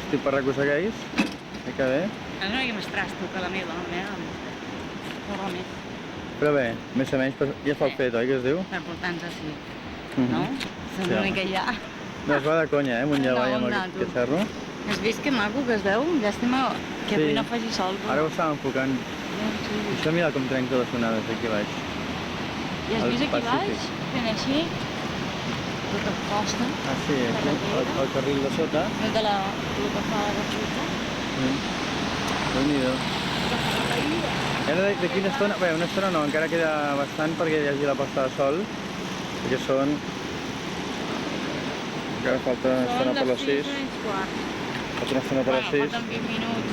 estic per recusegueix. Que bé. És una mica més trasto que la meva, però més. Però bé, més o menys ja fa el fet, oi que es diu? Per portar-nos així, no? És l'únic que hi ha. No es va de conya, un llavall amb aquest xerro. Has vist que maco que es veu? Llàstima que avui no faci sol. Ara ho estava enfocant. Això mira com trenca les onades aquí baix. I has vist aquí baix? Fent així? Tota costa. Ah, sí, aquí, el carril de sota. El que fa la fruita. Déu-n'hi-do. I ara d'aquí una estona, bé, una estona no, encara queda bastant perquè hi hagi la posta de sol, perquè són... encara falta una estona per les 6. Falta una estona per les 6. Falten 20 minuts.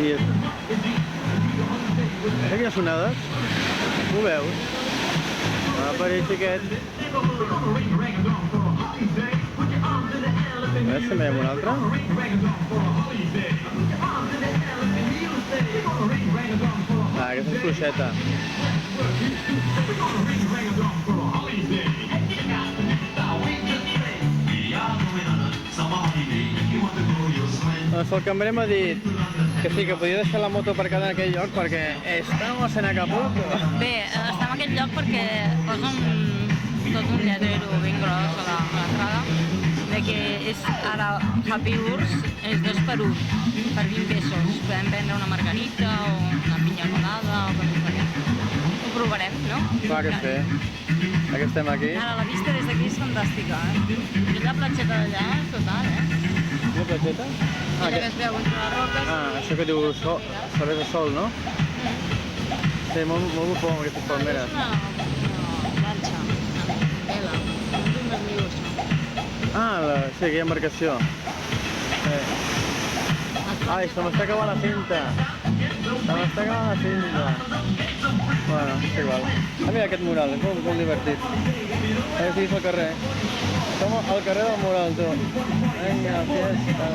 I... quines onades? Ho veus? L'aparell xiquet. A veure si en veiem una altra. Ah, aquesta és fluixeta. Doncs el cambrer m'ha dit que sí, que podia deixar la moto aparcada en aquell lloc perquè estamos en Acapulco. Bé, estem en aquest lloc perquè posen tot un lletrero ben gros a l'entrada de que és ara Happy Urs, és 2 per 1, per 20 pesos. Podem prendre una margarita o una pinya colada o coses d'aquestes. Ho provarem, no? Clar que sí. Aquí estem aquí. Ara, la vista des d'aquí és fantàstica, Aquella platgeta d'allà és total, Una platgeta? Allà que es veu entre les roques. Això que diu cervesa sol, no? Sí, molt bufó amb aquestes palmeres. És una llanxa, una vela, un verniu, això. Sí, aquí hi ha embarcació. Ai, se m'està acabant la cinta. Se m'està acabant la cinta. Bueno, és igual. Mira aquest mural, és molt divertit. Aquí estiguis al carrer. Som al carrer del mural, tu. Vinga, fiesta.